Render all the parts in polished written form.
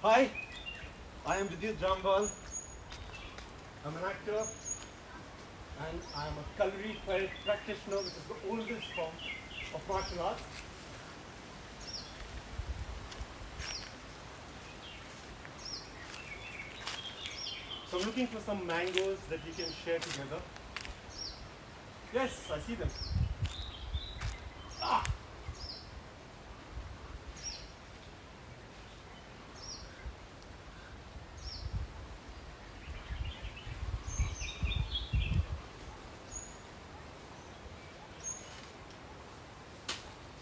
Hi, I am Vidyut Jambal. I'm an actor and I'm a Kalari practitioner, which is the oldest form of martial arts. So I'm looking for some mangoes that we can share together. Yes, I see them. Ah!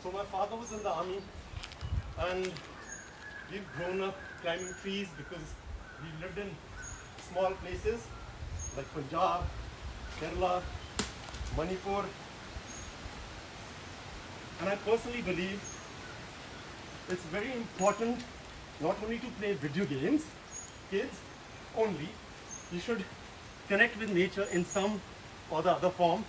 So my father was in the army and we've grown up climbing trees because we lived in small places like Punjab, Kerala, Manipur. And I personally believe it's very important not only to play video games, kids only, you should connect with nature in some or the other form.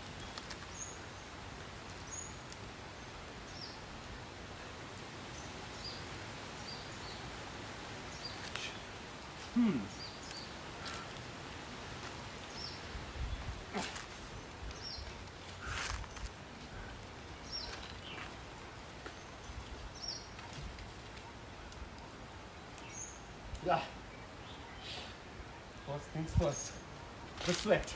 Yeah. First things first, the sweat.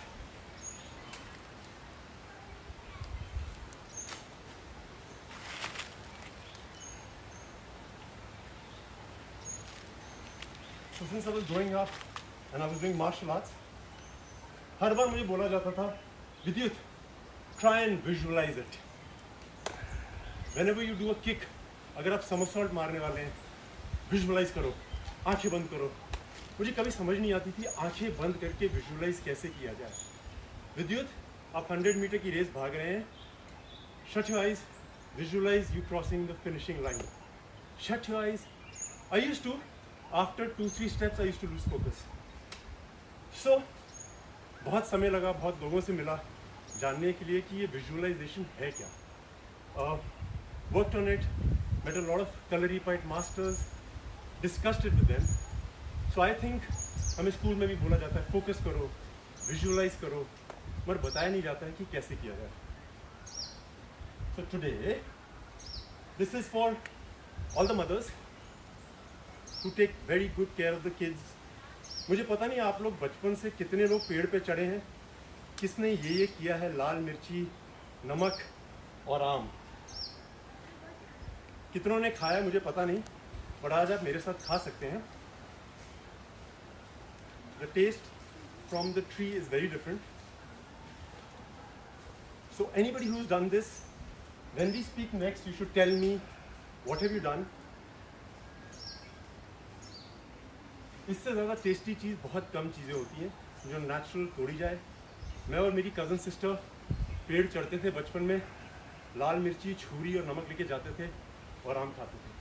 So since I was growing up and I was doing martial arts, हर बार मुझे बोला जाता था, Vidyut, try and visualize it. Whenever you do a kick, अगर आप somersault मारने वाले हैं, visualize करो, आंखें बंद करो. मुझे कभी समझ नहीं आती थी आंखें बंद करके visualize कैसे किया जाए. Vidyut, आप 100 मीटर की रेस भाग रहे हैं. Shut your eyes, visualize you crossing the finishing line. Shut your eyes. I used to, after 2-3 steps, I used to lose focus. So, बहुत समय लगा, बहुत लोगों से मिला जानने के लिए कि ये visualization है क्या. Worked on it, met a lot of Kalari Fight masters, discussed it with them. So I think हमें स्कूल में भी बोला जाता है focus करो, visualize करो, मगर बताया नहीं जाता है कि कैसे किया जाए. So today, this is for all the mothers who take very good care of the kids. मुझे पता नहीं आप लोग बचपन से कितने लोग पेड़ पे चढ़े हैं, किसने ये किया है, लाल मिर्ची, नमक और आम. कितनों ने खाया मुझे पता नहीं, पर आज आप मेरे साथ खा सकते हैं. The taste from the tree is very different. So anybody who's done this, when we speak next, you should tell me what have you done. इससे ज़्यादा टेस्टी चीज़ बहुत कम चीज़ें होती हैं जो नेचुरल तोड़ी जाए. मैं और मेरी कज़न सिस्टर पेड़ चढ़ते थे बचपन में, लाल मिर्ची, छुरी और नमक लेके जाते थे और आम खाते थे.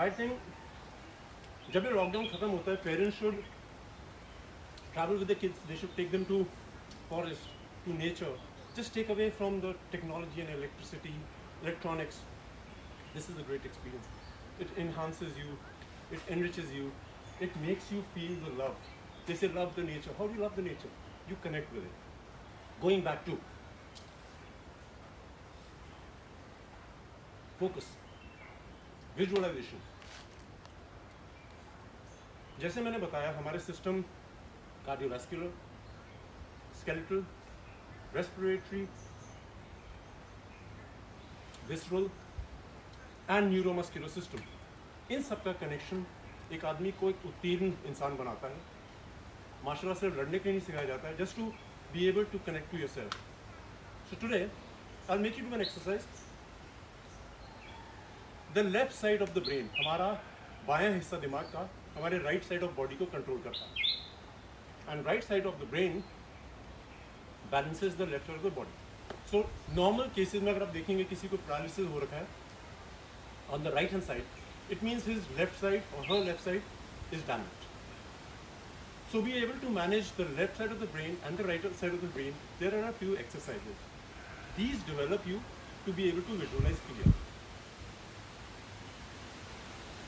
आई थिंक जब ये लॉकडाउन ख़त्म होता है, parents should travel with the kids. They should take them to forest, to nature. Just take away from the technology and electricity, electronics. This is a great experience. It enhances you, it enriches you, it makes you feel the love. They say love the nature. How do you love the nature? You connect with it. Going back to focus, visualization. जैसे मैंने बताया, हमारे system cardiovascular, skeletal, respiratory, visceral and neuromuscular system, इन सब का connection एक आदमी को एक उत्तीर्ण इंसान बनाता है. मार्शल आर्ट सिर्फ लड़ने के लिए नहीं सिखाया जाता है, just to be able to connect to yourself. So today I will make you do an exercise. The left side of the brain, हमारा बायां हिस्सा दिमाग का, हमारे राइट साइड ऑफ बॉडी को कंट्रोल करता है. And right side of the brain balances the left side of the body. So normal cases में अगर आप देखेंगे किसी को पैरालिसिस हो रखा है on the right hand side, it means his left side or her left side is damaged. So be able to manage the left side of the brain and the right side of the brain. There are a few exercises. These develop you to be able to visualize clearly.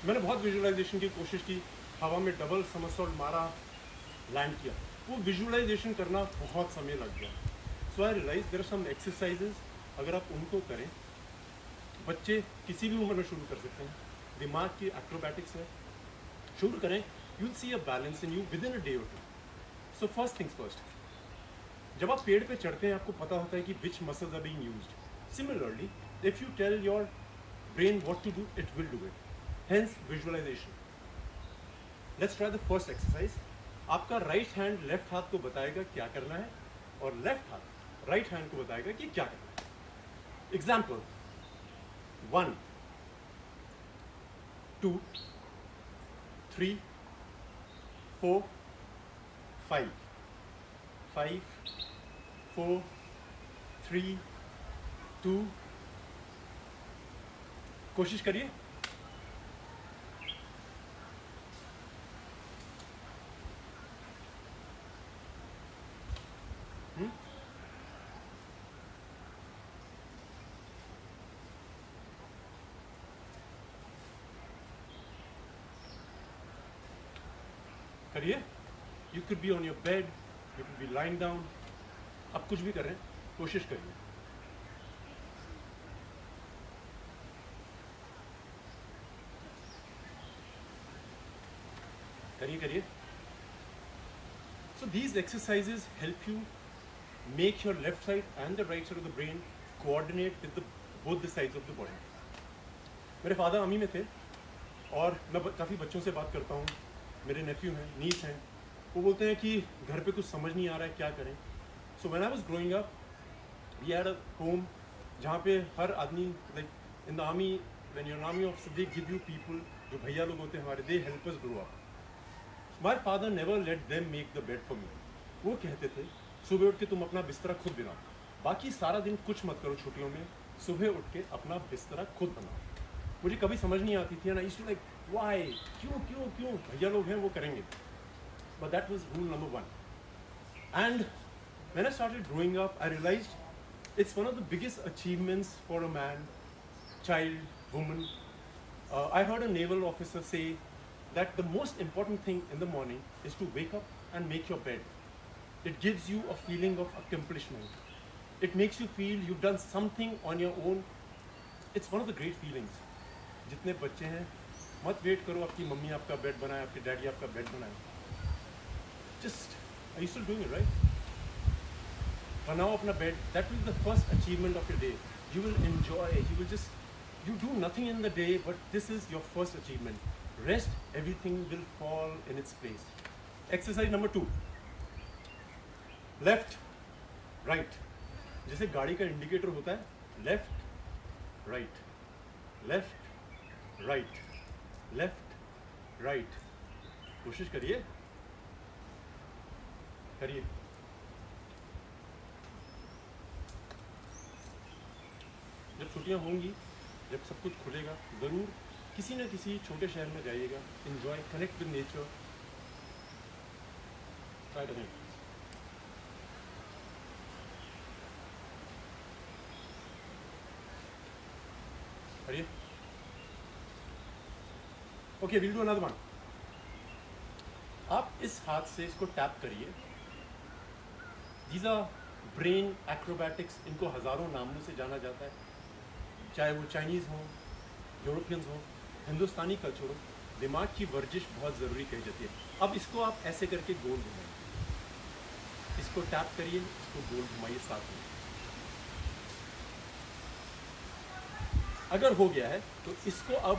मैंने बहुत visualisation की कोशिश की, हवा में double somersault मारा, land किया, वो विजुअलाइजेशन करना बहुत समय लग गया। So I realise there are some exercises, अगर आप उनको करें, बच्चे किसी भी उम्र में शुरू कर सकते हैं, दिमाग की एक्रोबैटिक्स है, शुरू करें, you will see a balance in you within a day or two. So first things first, जब आप पेड़ पे चढ़ते हैं आपको पता होता है कि which muscles are being used. Similarly if you tell your brain what to do, it will do it, hence visualisation. Let's try the first exercise. आपका राइट हैंड लेफ्ट हाथ को बताएगा क्या करना है, और लेफ्ट हाथ राइट हैंड को बताएगा कि क्या करना है। एग्जाम्पल 1 2 3 4 5 5 4 3 2। कोशिश करिए। करिए। You could be on your bed, you could be lying down, आप कुछ भी कर रहे हैं, कोशिश करिए। करिए करिए। So these exercises help you make your left side and the right side of the brain coordinate with both the sides of the body. मेरे फादर आर्मी में थे और मैं काफ़ी बच्चों से बात करता हूँ, मेरे नेफ्यू हैं, नीस हैं, वो बोलते हैं कि घर पे कुछ समझ नहीं आ रहा है, क्या करें। So when I was growing up, we had a home जहाँ पे हर आदमी, like in the army, when you are army officer, they give you people, जो भैया लोग होते हैं हमारे, they help us grow up. My father never let them make the bed for me. वो कहते थे सुबह उठ के तुम अपना बिस्तरा खुद बनाओ, बाकी सारा दिन कुछ मत करो छुट्टियों में, सुबह उठ के अपना बिस्तरा खुद बनाओ। मुझे कभी समझ नहीं आती थी ना, I used to like why, क्यों क्यों क्यों, भैया लोग हैं वो करेंगे। But that was rule number 1। And when I started growing up, I realized it's one of the biggest achievements for a man, child, woman. I heard a naval officer say that the most important thing in the morning is to wake up and make your bed. It gives you a feeling of accomplishment. It makes you feel you've done something on your own. It's one of the great feelings. जितने बच्चे हैं, मत wait करो आपकी mummy आपका bed बनाए, आपके daddy आपका बेड बनाए। Just, are you still doing it, right? बनाओ अपना bed. That will be the first achievement of your day. You will enjoy. You will just, you do nothing in the day, but this is your first achievement. Rest, everything will fall in its place. Exercise number 2. Left, right. जैसे गाड़ी का indicator होता है, left right, left right, left right. कोशिश करिए करिए। जब छुट्टियां होंगी, जब सब कुछ खुलेगा, ज़रूर किसी न किसी छोटे शहर में जाइएगा, enjoy, connect with nature, try करें। करिए। Okay, will do another one. आप इस हाथ से इसको टैप करिए। दीज आर ब्रेन एक्रोबैटिक्स, इनको हज़ारों नामों से जाना जाता है, चाहे वो चाइनीज़ हो, यूरोपियंस हो, हिंदुस्तानी कल्चर हो, दिमाग की वर्जिश बहुत ज़रूरी कही जाती है। अब इसको आप ऐसे करके गोल घुमाइए, इसको टैप करिए, इसको गोल घुमाइए साथ में। अगर हो गया है तो इसको अब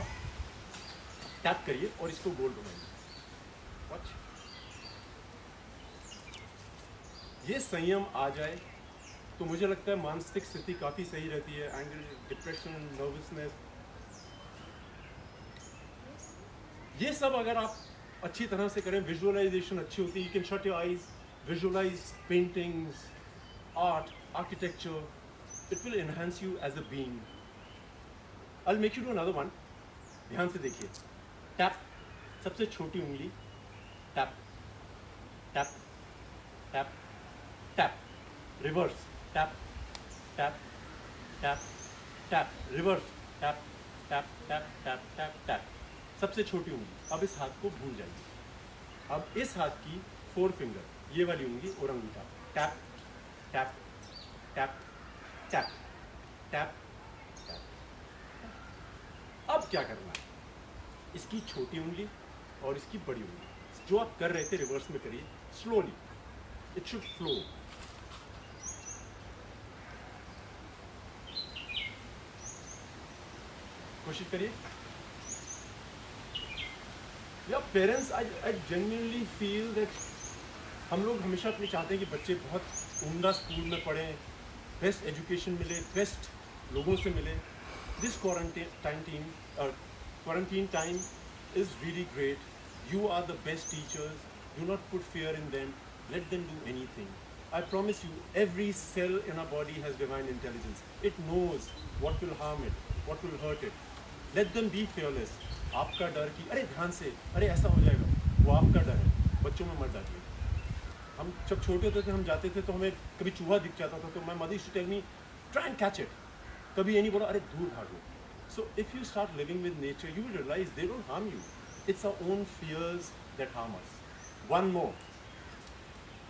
टैप करिए और इसको गोल घुमाइए। वॉच, ये संयम आ जाए तो मुझे लगता है मानसिक स्थिति काफ़ी सही रहती है। एंगर, डिप्रेशन, नर्वसनेस, ये सब अगर आप अच्छी तरह से करें, विजुअलाइजेशन अच्छी होती है। You can shut your eyes, visualise paintings, art, architecture, it will enhance you as a being. I will make you do another one. ध्यान से देखिए। टैप, सबसे छोटी उंगली, tap tap tap tap, reverse, tap tap tap tap, reverse, tap tap tap tap tap tap. सबसे छोटी उंगली। अब इस हाथ को भूल जाइए। अब इस हाथ की 4 फिंगर, ये वाली उंगली और अंगूठा, tap tap tap tap tap tap. अब क्या करना है, इसकी छोटी उंगली और इसकी बड़ी उंगली जो आप कर रहे थे रिवर्स में करिए, स्लोली, इट शुड फ्लो। कोशिश करिए। या parents, I genuinely feel that हम लोग हमेशा अपने चाहते हैं कि बच्चे बहुत उम्दा स्कूल में पढ़ें, बेस्ट एजुकेशन मिले, बेस्ट लोगों से मिले। This quarantine time is really great. You are the best teachers. Do not put fear in them. Let them do anything. I promise you, every cell in our body has divine intelligence. It knows what will harm it, what will hurt it. Let them be fearless. आपका डर कि अरे ध्यान से, अरे ऐसा हो जाएगा, वो आपका डर है, बच्चों में मत डालिए। हम जब छोटे होते थे, हम जाते थे तो हमें कभी चूहा दिख जाता था तो my mother used to tell me try and catch it. कभी ये नहीं बोला अरे दूर भागो। So if you start living with nature, you will realise they don't harm you, it's our own fears that harm us. One more,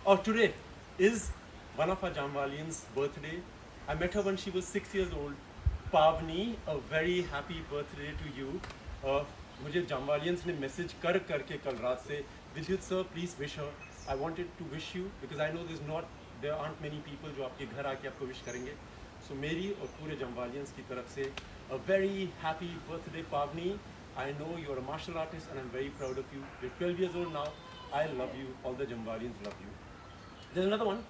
और today is one of our Jamwalians' birthday. I met her when she was 6 years old. Pavni, a very happy birthday to you. मुझे जामवालियंस ने message कर करके कल रात से, Vidyut sir please wish her. I wanted to wish you because I know there aren't many people जो आपके घर आके आपको विश करेंगे। सो मेरी और पूरे जामवालियंस की तरफ से a very happy birthday Pavani. I know you are a martial artist and I am very proud of you. You are 12 years old now. I love you. All the Jamwalians love you. There's another one.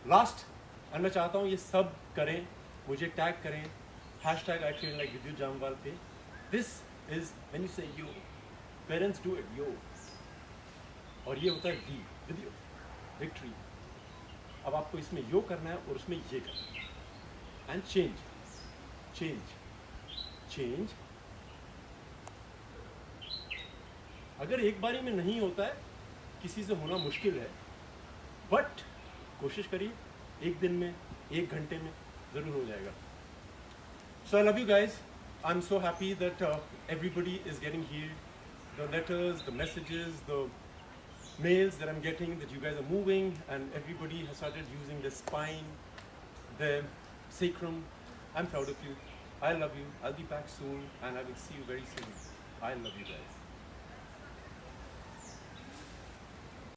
Last, और मैं चाहता हूँ ये सब करें, मुझे tag करें, hashtag आई train like विद्युत जामवाल पे। दिस इज व्हेन यू से यो, पेरेंट्स डू इट, यो, और ये होता है वी, विद्युत, विक्ट्री। अब आपको इसमें यो करना है और उसमें ये करना है, एंड चेंज चेंज चेंज। अगर एक बारी में नहीं होता है, किसी से होना मुश्किल है, बट कोशिश करिए, एक दिन में, एक घंटे में ज़रूर हो जाएगा। So I love you guys. I am so happy that everybody is getting healed. The letters, the messages, the mails that I'm getting, that you guys are moving, and everybody has started using the spine, the sacrum. I'm proud of you. I love you. I'll be back soon, and I will see you very soon. I love you guys.